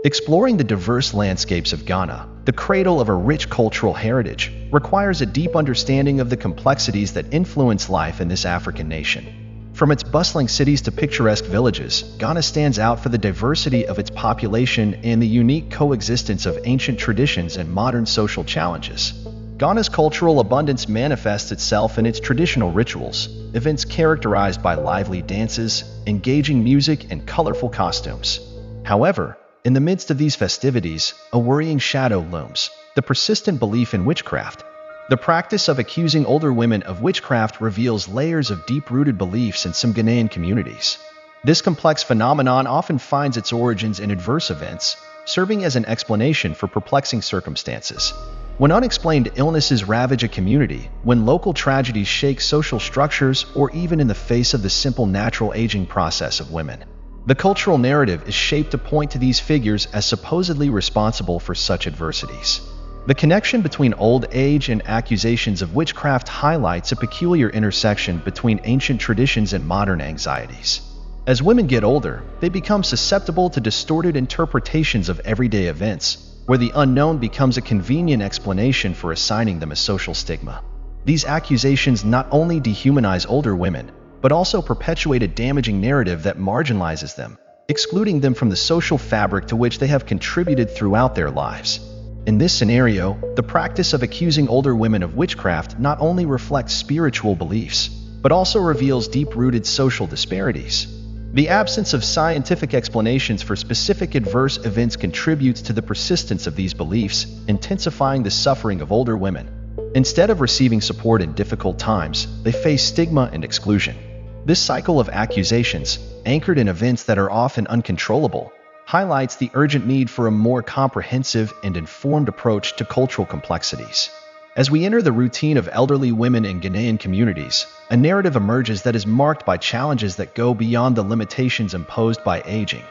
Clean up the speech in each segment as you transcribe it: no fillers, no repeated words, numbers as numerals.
Exploring the diverse landscapes of Ghana, the cradle of a rich cultural heritage, requires a deep understanding of the complexities that influence life in this African nation. From its bustling cities to picturesque villages, Ghana stands out for the diversity of its population and the unique coexistence of ancient traditions and modern social challenges. Ghana's cultural abundance manifests itself in its traditional rituals, events characterized by lively dances, engaging music, and colorful costumes. However, in the midst of these festivities, a worrying shadow looms: the persistent belief in witchcraft. The practice of accusing older women of witchcraft reveals layers of deep-rooted beliefs in some Ghanaian communities. This complex phenomenon often finds its origins in adverse events, serving as an explanation for perplexing circumstances. When unexplained illnesses ravage a community, when local tragedies shake social structures, or even in the face of the simple natural aging process of women, the cultural narrative is shaped to point to these figures as supposedly responsible for such adversities. The connection between old age and accusations of witchcraft highlights a peculiar intersection between ancient traditions and modern anxieties. As women get older, they become susceptible to distorted interpretations of everyday events, where the unknown becomes a convenient explanation for assigning them a social stigma. These accusations not only dehumanize older women, but also perpetuate a damaging narrative that marginalizes them, excluding them from the social fabric to which they have contributed throughout their lives. In this scenario, the practice of accusing older women of witchcraft not only reflects spiritual beliefs, but also reveals deep-rooted social disparities. The absence of scientific explanations for specific adverse events contributes to the persistence of these beliefs, intensifying the suffering of older women. Instead of receiving support in difficult times, they face stigma and exclusion. This cycle of accusations, anchored in events that are often uncontrollable, highlights the urgent need for a more comprehensive and informed approach to cultural complexities. As we enter the routine of elderly women in Ghanaian communities, a narrative emerges that is marked by challenges that go beyond the limitations imposed by aging.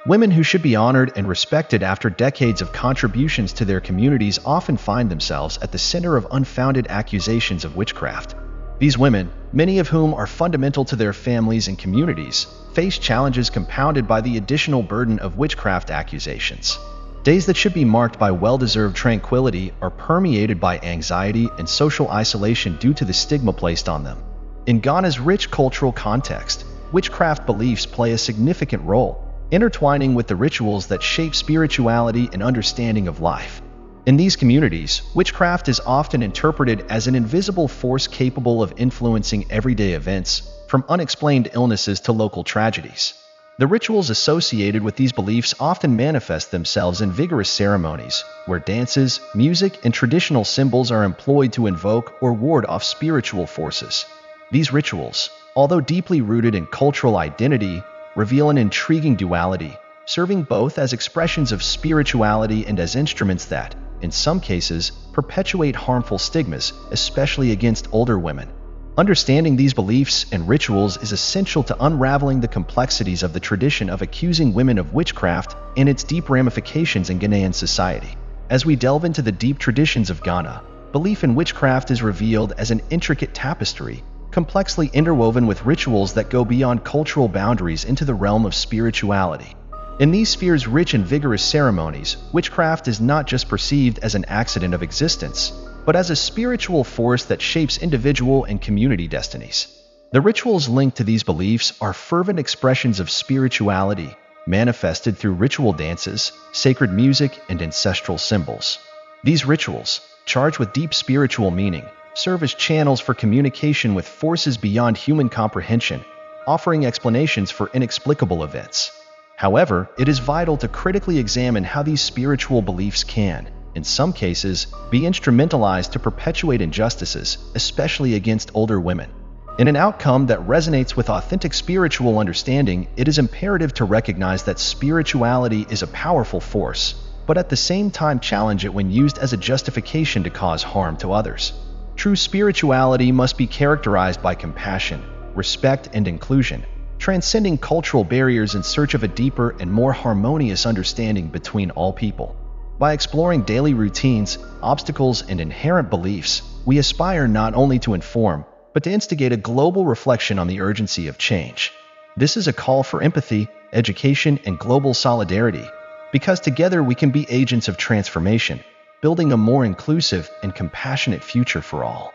Women who should be honored and respected after decades of contributions to their communities often find themselves at the center of unfounded accusations of witchcraft. These women, many of whom are fundamental to their families and communities, face challenges compounded by the additional burden of witchcraft accusations. Days that should be marked by well-deserved tranquility are permeated by anxiety and social isolation due to the stigma placed on them. In Ghana's rich cultural context, witchcraft beliefs play a significant role, intertwining with the rituals that shape spirituality and understanding of life. In these communities, witchcraft is often interpreted as an invisible force capable of influencing everyday events, from unexplained illnesses to local tragedies. The rituals associated with these beliefs often manifest themselves in vigorous ceremonies, where dances, music, and traditional symbols are employed to invoke or ward off spiritual forces. These rituals, although deeply rooted in cultural identity, reveal an intriguing duality, serving both as expressions of spirituality and as instruments that, in some cases, perpetuate harmful stigmas, especially against older women. Understanding these beliefs and rituals is essential to unraveling the complexities of the tradition of accusing women of witchcraft and its deep ramifications in Ghanaian society. As we delve into the deep traditions of Ghana, belief in witchcraft is revealed as an intricate tapestry, complexly interwoven with rituals that go beyond cultural boundaries into the realm of spirituality. In these spheres' rich and vigorous ceremonies, witchcraft is not just perceived as an accident of existence, but as a spiritual force that shapes individual and community destinies. The rituals linked to these beliefs are fervent expressions of spirituality, manifested through ritual dances, sacred music, and ancestral symbols. These rituals, charged with deep spiritual meaning, serve as channels for communication with forces beyond human comprehension, offering explanations for inexplicable events. However, it is vital to critically examine how these spiritual beliefs can, in some cases, be instrumentalized to perpetuate injustices, especially against older women. In an outcome that resonates with authentic spiritual understanding, it is imperative to recognize that spirituality is a powerful force, but at the same time challenge it when used as a justification to cause harm to others. True spirituality must be characterized by compassion, respect, and inclusion, transcending cultural barriers in search of a deeper and more harmonious understanding between all people. By exploring daily routines, obstacles, and inherent beliefs, we aspire not only to inform, but to instigate a global reflection on the urgency of change. This is a call for empathy, education, and global solidarity, because together we can be agents of transformation, building a more inclusive and compassionate future for all.